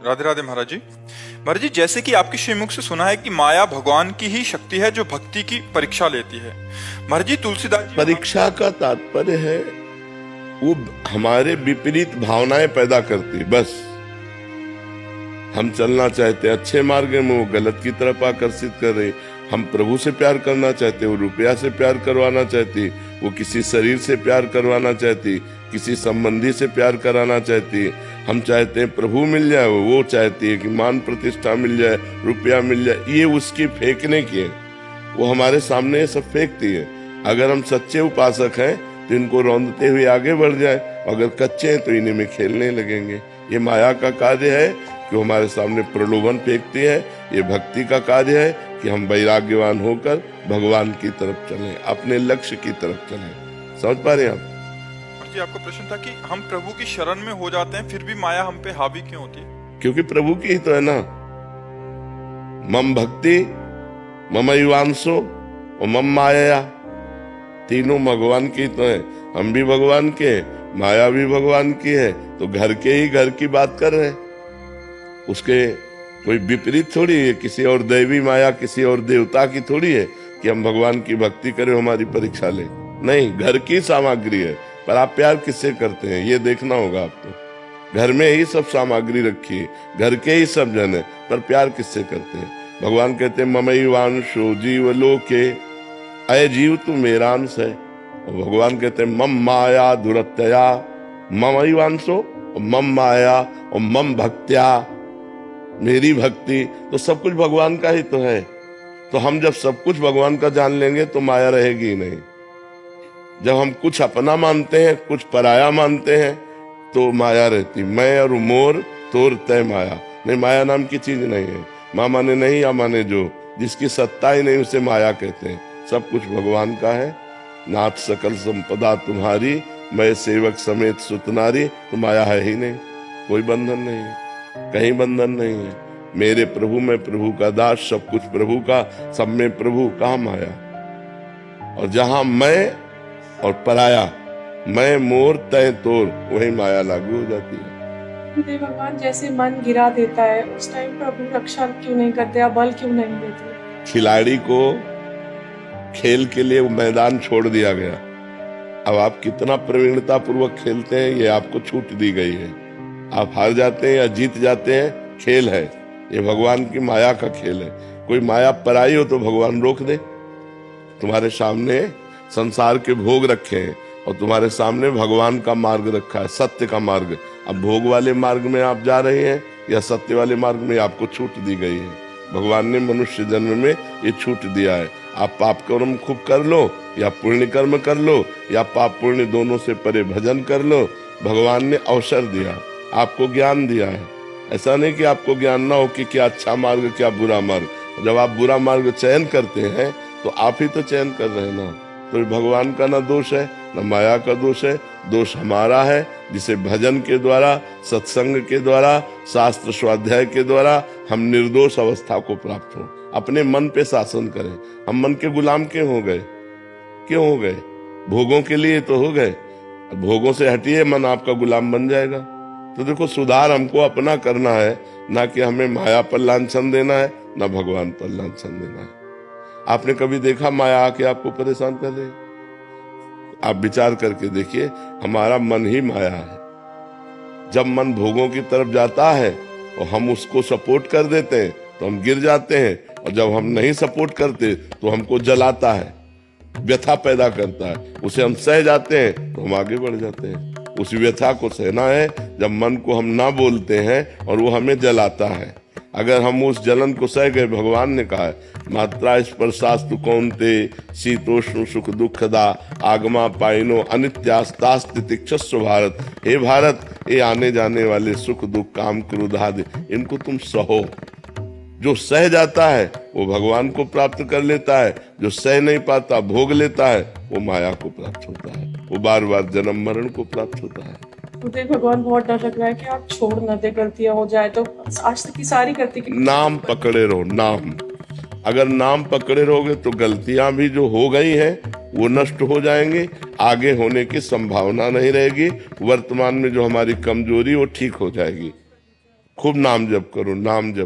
राधे राधे महाराज जी। महाराज जी, जैसे कि आपके श्रीमुख से सुना है कि माया भगवान की ही शक्ति है जो भक्ति की परीक्षा लेती है। महाराज जी, तुलसीदास जी परीक्षा का तात्पर्य है वो हमारे विपरीत भावनाएं पैदा करती है। बस हम चलना चाहते हैं अच्छे मार्ग में, वो गलत की तरफ आकर्षित कर रही। हम प्रभु से प्यार करना चाहते, वो रुपया से प्यार करवाना चाहती, वो किसी शरीर से प्यार करवाना चाहती, किसी संबंधी से प्यार कराना चाहती। हम चाहते हैं प्रभु मिल जाए, वो चाहती है कि मान प्रतिष्ठा मिल जाए, रुपया मिल जाए। ये उसकी फेंकने की है, वो हमारे सामने ये सब फेंकती है। अगर हम सच्चे उपासक हैं तो इनको रौंदते हुए आगे बढ़ जाए, अगर कच्चे हैं तो इन्हीं में खेलने लगेंगे। ये माया का कार्य है कि हमारे सामने प्रलोभन फेंकती है। ये भक्ति का कार्य है कि हम वैराग्यवान होकर भगवान की तरफ चलें, अपने लक्ष्य की तरफ चलें। समझ पा रहे हैं आप? जी, आपका प्रश्न था कि हम प्रभु की शरण में हो जाते हैं फिर भी माया हम पे हावी क्यों होती है? क्योंकि प्रभु की ही तो है ना। मम भक्ति मम युवांशो और मम माया, तीनों भगवान की तो है। हम भी भगवान के हैं, माया भी भगवान की है। तो घर के ही घर की बात कर रहे हैं, उसके कोई विपरीत थोड़ी है। किसी और दैवी माया, किसी और देवता की थोड़ी है कि हम भगवान की भक्ति करें, हमारी परीक्षा ले। नहीं, घर की सामग्री है। पर आप प्यार किससे करते हैं ये देखना होगा आपको। घर में ही सब सामग्री रखी है, घर के ही सब जन है, पर प्यार किससे करते हैं? भगवान कहते हैं ममैवांशो जीव लोके, अय जीव तू मेरा अंश है। और भगवान कहते हैं मम माया दुरत्यया, ममैवांशो मम माया और मम भक्त्या, मेरी भक्ति। तो सब कुछ भगवान का ही तो है। तो हम जब सब कुछ भगवान का जान लेंगे तो माया रहेगी ही नहीं। जब हम कुछ अपना मानते हैं, कुछ पराया मानते हैं, तो माया रहती। मैं और मोर तोर तय माया। नहीं, माया नाम की चीज नहीं है। माँ माने नहीं या माने जो, जिसकी सत्ता ही नहीं उसे माया कहते हैं। सब कुछ भगवान का है। नाथ सकल संपदा तुम्हारी, मैं सेवक समेत सुतनारी। तो माया है ही नहीं, कोई बंधन नहीं है, कहीं बंधन नहीं है। मेरे प्रभु में प्रभु का दास, सब कुछ प्रभु का, सब में प्रभु, कहाँ माया? और जहां मैं और पराया, मैं मोर तय तोर, वही माया लागू हो जाती है। भगवान जैसे मन गिरा देता है उस टाइम प्रभु रक्षा क्यों नहीं करते, या बल क्यों नहीं देते? खिलाड़ी को खेल के लिए मैदान छोड़ दिया गया। अब आप कितना प्रवीणता पूर्वक खेलते हैं ये आपको छूट दी गई है। आप हार जाते हैं या जीत जाते हैं, खेल है ये, भगवान की माया का खेल है। कोई माया पराई हो तो भगवान रोक दे। तुम्हारे सामने संसार के भोग रखे हैं और तुम्हारे सामने भगवान का मार्ग रखा है, सत्य का मार्ग। अब भोग वाले मार्ग में आप जा रहे हैं या सत्य वाले मार्ग में, आपको छूट दी गई है। भगवान ने मनुष्य जन्म में ये छूट दिया है। आप पाप कर्म खूब कर लो या पुण्य कर्म कर लो, या पाप पुण्य दोनों से परे भजन कर लो। भगवान ने अवसर दिया, आपको ज्ञान दिया है। ऐसा नहीं कि आपको ज्ञान ना हो कि क्या अच्छा मार्ग क्या बुरा मार्ग। जब आप बुरा मार्ग चयन करते हैं तो आप ही तो चयन कर रहे हैं ना। तो भगवान का ना दोष है ना माया का दोष है, दोष हमारा है, जिसे भजन के द्वारा, सत्संग के द्वारा, शास्त्र स्वाध्याय के द्वारा हम निर्दोष अवस्था को प्राप्त हो, अपने मन पे शासन करें। हम मन के गुलाम क्यों हो गए? क्यों हो गए? भोगों के लिए तो हो गए। भोगों से हटिए, मन आपका गुलाम बन जाएगा। तो देखो, सुधार हमको अपना करना है, ना कि हमें माया पर लांछन देना है, ना भगवान पर लांछन देना है। आपने कभी देखा माया आके आपको परेशान कर रही? आप विचार करके देखिए, हमारा मन ही माया है। जब मन भोगों की तरफ जाता है और हम उसको सपोर्ट कर देते हैं तो हम गिर जाते हैं, और जब हम नहीं सपोर्ट करते तो हमको जलाता है, व्यथा पैदा करता है। उसे हम सह जाते हैं तो हम आगे बढ़ जाते हैं। उस व्यथा को सहना है जब मन को हम ना बोलते हैं और वो हमें जलाता है। अगर हम उस जलन को सह गए, भगवान ने कहा है मात्रा स्पर्शास्तु कौन्ते शीतोष्ण सुख दुखदा आगमा पाइनो अनित्यास्तास्ति तिक्षस्व भारत। हे भारत, ये आने जाने वाले सुख दुख काम क्रोध आदि, इनको तुम सहो। जो सह जाता है वो भगवान को प्राप्त कर लेता है, जो सह नहीं पाता, भोग लेता है, वो माया को प्राप्त होता है, वो बार बार जन्म मरण को प्राप्त होता है। मुझे भगवान बहुत डर लग रहा है कि आप छोड़ न दे, गलतियां हो जाए तो। आज तक की सारी गलती की नाम पकड़े रहो, नाम। अगर नाम पकड़े रहोगे तो गलतियां भी जो हो गई हैं वो नष्ट हो जाएंगी, आगे होने की संभावना नहीं रहेगी। वर्तमान में जो हमारी कमजोरी वो ठीक हो जाएगी। खूब नाम जप करो, नाम जप।